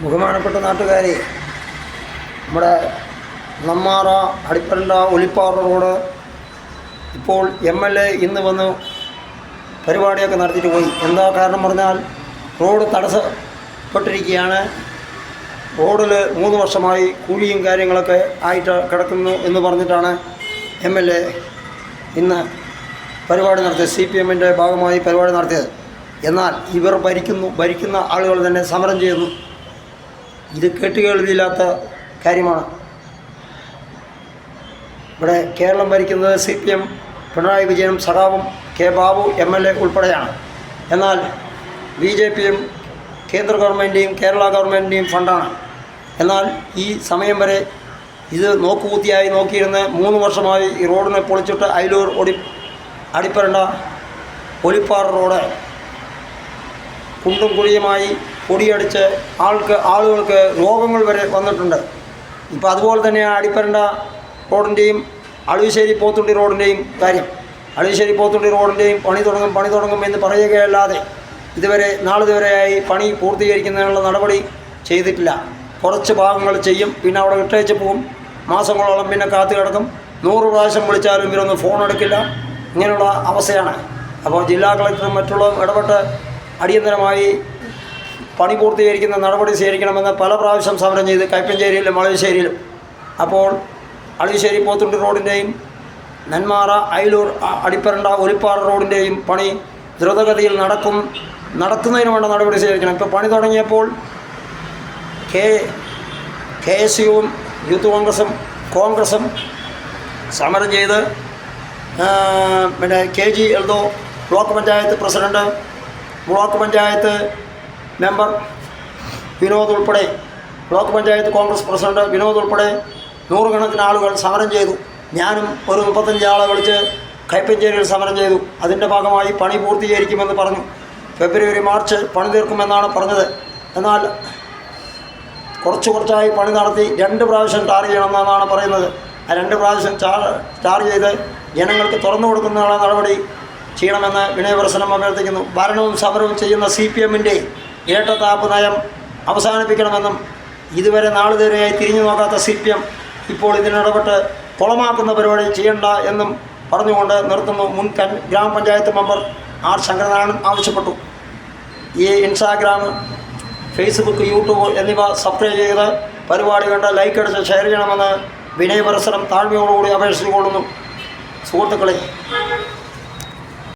ബഹുമാനപ്പെട്ട നാട്ടുകാരെ, നമ്മുടെ നെന്മാറ അടിപ്പരണ്ട ഒലിപ്പാറ റോഡ് ഇപ്പോൾ MLA ഇന്ന് വന്ന് പരിപാടിയൊക്കെ നടത്തിയിട്ട് പോയി. എന്താ കാരണം പറഞ്ഞാൽ റോഡ് തടസ്സപ്പെട്ടിരിക്കുകയാണ്. റോഡിൽ 3 വർഷമായി കുഴിയും കാര്യങ്ങളൊക്കെ ആയിട്ട് കിടക്കുന്നു എന്ന് പറഞ്ഞിട്ടാണ് MLA ഇന്ന് പരിപാടി നടത്തിയത്. CPMൻ്റെ ഭാഗമായി പരിപാടി നടത്തിയത്. എന്നാൽ ഇവർ ഭരിക്കുന്ന ആളുകൾ തന്നെ സമരം ചെയ്യുന്നു. ഇത് കേട്ടുകേൾവിയില്ലാത്ത കാര്യമാണ്. ഇവിടെ കേരളം ഭരിക്കുന്നത് CPM പിണറായി വിജയനും സഖാവും K ബാബു MLA ഉൾപ്പെടെയാണ്. എന്നാൽ BJPയും കേന്ദ്ര ഗവൺമെൻറ്റെയും കേരള ഗവൺമെൻറ്റിൻ്റെയും ഫണ്ടാണ്. എന്നാൽ ഈ സമയം വരെ ഇത് നോക്കുകുത്തിയായി നോക്കിയിരുന്ന് 3 വർഷമായി ഈ റോഡിനെ പൊളിച്ചിട്ട് അയിലൂർ അടിപ്പരണ്ട ഒലിപ്പാറ റോഡ് കുണ്ടും കുഴിയുമായി പൊടിയടിച്ച് ആളുകൾക്ക് രോഗങ്ങൾ വരെ വന്നിട്ടുണ്ട്. ഇപ്പോൾ അതുപോലെ തന്നെയാണ് അടിപ്പരണ്ട റോഡിൻ്റെയും അളുവശ്ശേരി പോത്തുണ്ടി റോഡിൻ്റെയും കാര്യം. അളുവശ്ശേരി പോത്തുണ്ടി റോഡിൻ്റെയും പണി തുടങ്ങും എന്ന് പറയുകയല്ലാതെ നാളിതുവരെയായി പണി പൂർത്തീകരിക്കുന്നതിനുള്ള നടപടി ചെയ്തിട്ടില്ല. കുറച്ച് ഭാഗങ്ങൾ ചെയ്യും, പിന്നെ അവിടെ വിട്ടേച്ച് പോവും. മാസങ്ങളോളം പിന്നെ കാത്തു കിടക്കും. 100 പ്രാവശ്യം വിളിച്ചാലും ഇവരൊന്നും ഫോൺ എടുക്കില്ല. ഇങ്ങനെയുള്ള അവസ്ഥയാണ്. അപ്പോൾ ജില്ലാ കളക്ടറും മറ്റുള്ളവരും ഇടപെട്ട് അടിയന്തരമായി പണി പൂർത്തീകരിക്കുന്ന നടപടി സ്വീകരിക്കണമെന്ന് പല പ്രാവശ്യം സമരം ചെയ്ത് കയ്പഞ്ചേരിയിലും അളുവശ്ശേരിയിലും. അപ്പോൾ അളുവശ്ശേരി പോത്തുണ്ടി റോഡിൻ്റെയും നെന്മാറ അയിലൂർ അടിപ്പരണ്ട ഒലിപ്പാറ റോഡിൻ്റെയും പണി ദ്രുതഗതിയിൽ നടക്കുന്നതിന് വേണ്ട നടപടി സ്വീകരിക്കണം. ഇപ്പോൾ പണി തുടങ്ങിയപ്പോൾ KSUവും യൂത്ത് കോൺഗ്രസും സമരം ചെയ്ത് പിന്നെ KG Eldho block panchayat president, block panchayat member Vinod ഉൾപ്പെടെ, ബ്ലോക്ക് പഞ്ചായത്ത് കോൺഗ്രസ് പ്രസിഡൻറ്റ് വിനോദ് ഉൾപ്പെടെ 100 കണക്കിന് ആളുകൾ സമരം ചെയ്തു. ഞാനും ഒരു 35 ആളെ വിളിച്ച് കയ്പഞ്ചേരിയിൽ സമരം ചെയ്തു. അതിൻ്റെ ഭാഗമായി പണി പൂർത്തീകരിക്കുമെന്ന് പറഞ്ഞു. ഫെബ്രുവരി മാർച്ച് പണി തീർക്കുമെന്നാണ് പറഞ്ഞത്. എന്നാൽ കുറച്ചായി പണി നടത്തി 2 പ്രാവശ്യം ടാർ ചെയ്യണമെന്നാണ് പറയുന്നത്. ആ 2 പ്രാവശ്യം ടാർ ചെയ്ത് ജനങ്ങൾക്ക് തുറന്നു കൊടുക്കുന്നതിനുള്ള നടപടി ചെയ്യണമെന്ന് വിനയപ്രസനം അഭ്യർത്ഥിക്കുന്നു. ഭരണവും സമരവും ചെയ്യുന്ന CPMൻ്റെ ഇരട്ടത്താപ്പ് നയം അവസാനിപ്പിക്കണമെന്നും ഇതുവരെ നാളിതുവരെയായി തിരിഞ്ഞു നോക്കാത്ത CPM ഇപ്പോൾ ഇതിനിടപെട്ട് കുളമാക്കുന്ന പരിപാടി ചെയ്യണ്ട എന്നും പറഞ്ഞുകൊണ്ട് നിർത്തുന്നു. മുൻ ഗ്രാമപഞ്ചായത്ത് മെമ്പർ R ശങ്കരനാരായണൻ ആവശ്യപ്പെട്ടു. ഈ ഇൻസ്റ്റാഗ്രാം, ഫേസ്ബുക്ക്, യൂട്യൂബ് എന്നിവ സബ്സ്ക്രൈബ് ചെയ്ത് പരിപാടി കണ്ട് ലൈക്ക് അടിച്ച് ഷെയർ ചെയ്യണമെന്ന് വിനയപരസ്പരം താഴ്മയോടുകൂടി അപേക്ഷിച്ചുകൊള്ളുന്നു. സുഹൃത്തുക്കളെ,